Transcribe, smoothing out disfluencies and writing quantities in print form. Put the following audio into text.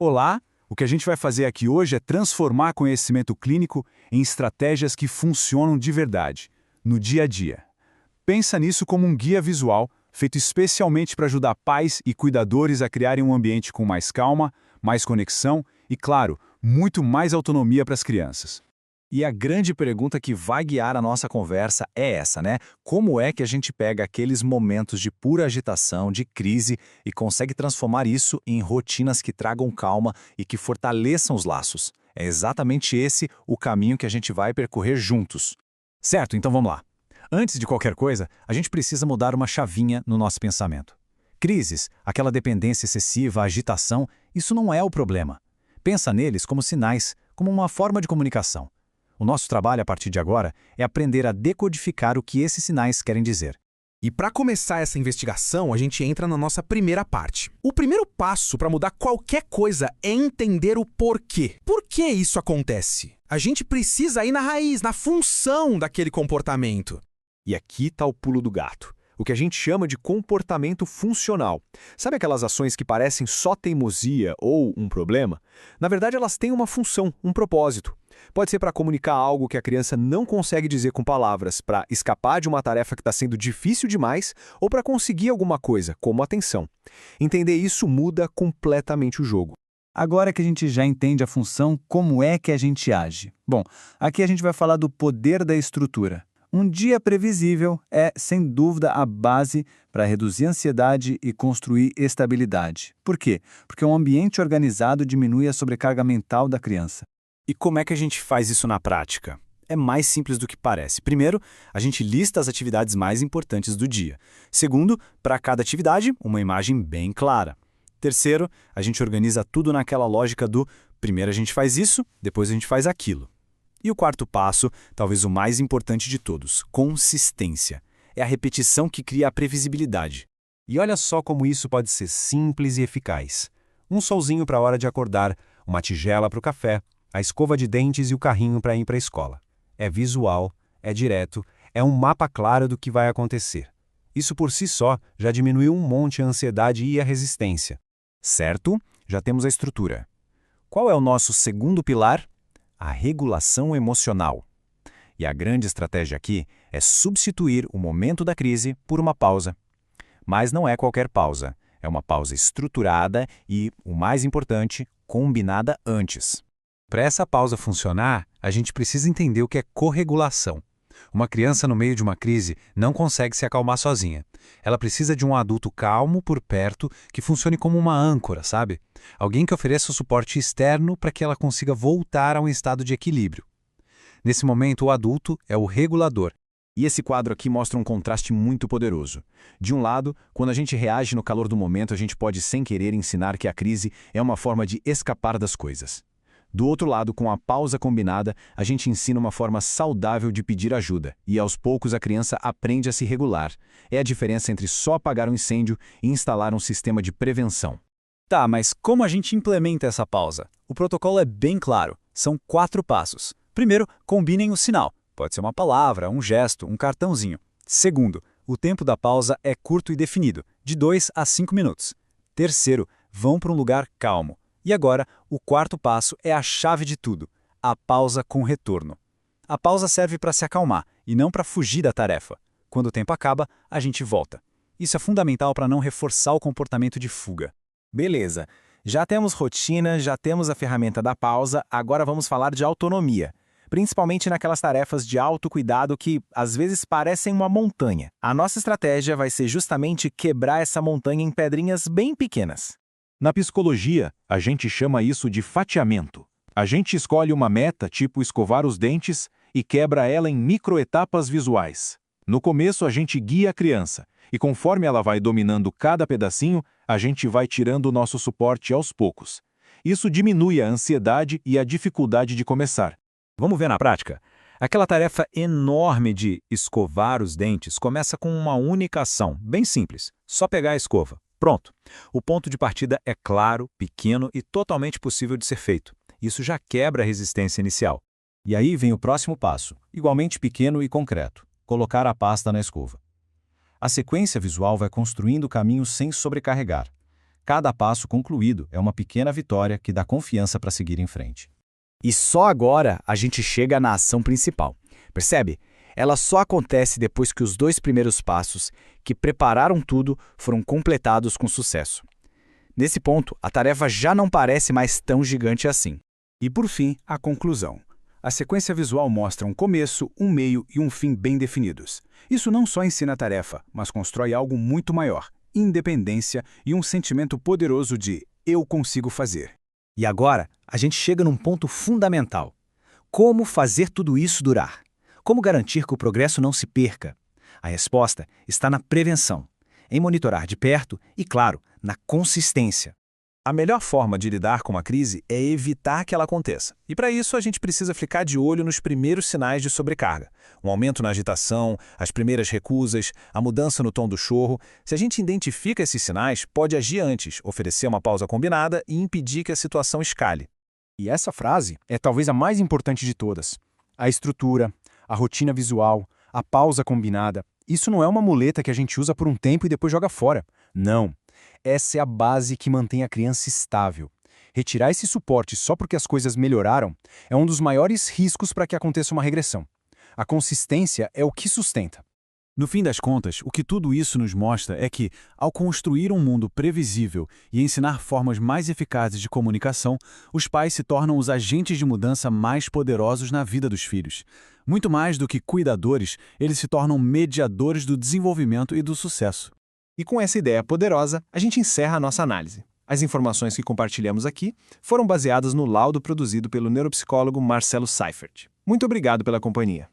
Olá! O que a gente vai fazer aqui hoje é transformar conhecimento clínico em estratégias que funcionam de verdade, no dia a dia. Pensa nisso como um guia visual, feito especialmente para ajudar pais e cuidadores a criarem um ambiente com mais calma, mais conexão e, claro, muito mais autonomia para as crianças. E a grande pergunta que vai guiar a nossa conversa é essa, né? Como é que a gente pega aqueles momentos de pura agitação, de crise, e consegue transformar isso em rotinas que tragam calma e que fortaleçam os laços? É exatamente esse o caminho que a gente vai percorrer juntos. Certo, então vamos lá. Antes de qualquer coisa, a gente precisa mudar uma chavinha no nosso pensamento. Crises, aquela dependência excessiva, agitação, isso não é o problema. Pensa neles como sinais, como uma forma de comunicação. O nosso trabalho a partir de agora é aprender a decodificar o que esses sinais querem dizer. E para começar essa investigação, a gente entra na nossa primeira parte. O primeiro passo para mudar qualquer coisa é entender o porquê. Por que isso acontece? A gente precisa ir na raiz, na função daquele comportamento. E aqui está o pulo do gato. O que a gente chama de comportamento funcional. Sabe aquelas ações que parecem só teimosia ou um problema? Na verdade, elas têm uma função, um propósito. Pode ser para comunicar algo que a criança não consegue dizer com palavras, para escapar de uma tarefa que está sendo difícil demais ou para conseguir alguma coisa, como atenção. Entender isso muda completamente o jogo. Agora que a gente já entende a função, como é que a gente age? Bom, aqui a gente vai falar do poder da estrutura. Um dia previsível é, sem dúvida, a base para reduzir a ansiedade e construir estabilidade. Por quê? Porque um ambiente organizado diminui a sobrecarga mental da criança. E como é que a gente faz isso na prática? É mais simples do que parece. Primeiro, a gente lista as atividades mais importantes do dia. Segundo, para cada atividade, uma imagem bem clara. Terceiro, a gente organiza tudo naquela lógica do primeiro a gente faz isso, depois a gente faz aquilo. E o quarto passo, talvez o mais importante de todos, consistência. É a repetição que cria a previsibilidade. E olha só como isso pode ser simples e eficaz. Um solzinho para a hora de acordar, uma tigela para o café, a escova de dentes e o carrinho para ir para a escola. É visual, é direto, é um mapa claro do que vai acontecer. Isso por si só já diminuiu um monte a ansiedade e a resistência. Certo? Já temos a estrutura. Qual é o nosso segundo pilar? A regulação emocional. E a grande estratégia aqui é substituir o momento da crise por uma pausa. Mas não é qualquer pausa. É uma pausa estruturada e, o mais importante, combinada antes. Para essa pausa funcionar, a gente precisa entender o que é corregulação. Uma criança no meio de uma crise não consegue se acalmar sozinha. Ela precisa de um adulto calmo por perto que funcione como uma âncora, sabe? Alguém que ofereça o suporte externo para que ela consiga voltar a um estado de equilíbrio. Nesse momento, o adulto é o regulador. E esse quadro aqui mostra um contraste muito poderoso. De um lado, quando a gente reage no calor do momento, a gente pode sem querer ensinar que a crise é uma forma de escapar das coisas. Do outro lado, com a pausa combinada, a gente ensina uma forma saudável de pedir ajuda, e aos poucos a criança aprende a se regular. É a diferença entre só apagar um incêndio e instalar um sistema de prevenção. Tá, mas como a gente implementa essa pausa? O protocolo é bem claro. São 4 passos. Primeiro, combinem o sinal. Pode ser uma palavra, um gesto, um cartãozinho. Segundo, o tempo da pausa é curto e definido, de 2 a 5 minutos. Terceiro, vão para um lugar calmo. E agora, o quarto passo é a chave de tudo, a pausa com retorno. A pausa serve para se acalmar e não para fugir da tarefa. Quando o tempo acaba, a gente volta. Isso é fundamental para não reforçar o comportamento de fuga. Beleza, já temos rotina, já temos a ferramenta da pausa, agora vamos falar de autonomia. Principalmente naquelas tarefas de autocuidado que, às vezes, parecem uma montanha. A nossa estratégia vai ser justamente quebrar essa montanha em pedrinhas bem pequenas. Na psicologia, a gente chama isso de fatiamento. A gente escolhe uma meta, tipo escovar os dentes, e quebra ela em microetapas visuais. No começo, a gente guia a criança, e conforme ela vai dominando cada pedacinho, a gente vai tirando o nosso suporte aos poucos. Isso diminui a ansiedade e a dificuldade de começar. Vamos ver na prática? Aquela tarefa enorme de escovar os dentes começa com uma única ação, bem simples, só pegar a escova. Pronto. O ponto de partida é claro, pequeno e totalmente possível de ser feito. Isso já quebra a resistência inicial. E aí vem o próximo passo, igualmente pequeno e concreto: colocar a pasta na escova. A sequência visual vai construindo o caminho sem sobrecarregar. Cada passo concluído é uma pequena vitória que dá confiança para seguir em frente. E só agora a gente chega na ação principal. Percebe? Ela só acontece depois que os 2 primeiros passos, que prepararam tudo, foram completados com sucesso. Nesse ponto, a tarefa já não parece mais tão gigante assim. E por fim, a conclusão. A sequência visual mostra um começo, um meio e um fim bem definidos. Isso não só ensina a tarefa, mas constrói algo muito maior, independência e um sentimento poderoso de eu consigo fazer. E agora, a gente chega num ponto fundamental. Como fazer tudo isso durar? Como garantir que o progresso não se perca? A resposta está na prevenção, em monitorar de perto e, claro, na consistência. A melhor forma de lidar com uma crise é evitar que ela aconteça. E para isso, a gente precisa ficar de olho nos primeiros sinais de sobrecarga. Um aumento na agitação, as primeiras recusas, a mudança no tom do chorro. Se a gente identifica esses sinais, pode agir antes, oferecer uma pausa combinada e impedir que a situação escale. E essa frase é talvez a mais importante de todas. A estrutura, a rotina visual, a pausa combinada. Isso não é uma muleta que a gente usa por um tempo e depois joga fora. Não. Essa é a base que mantém a criança estável. Retirar esse suporte só porque as coisas melhoraram é um dos maiores riscos para que aconteça uma regressão. A consistência é o que sustenta. No fim das contas, o que tudo isso nos mostra é que, ao construir um mundo previsível e ensinar formas mais eficazes de comunicação, os pais se tornam os agentes de mudança mais poderosos na vida dos filhos. Muito mais do que cuidadores, eles se tornam mediadores do desenvolvimento e do sucesso. E com essa ideia poderosa, a gente encerra a nossa análise. As informações que compartilhamos aqui foram baseadas no laudo produzido pelo neuropsicólogo Marcelo Seifert. Muito obrigado pela companhia.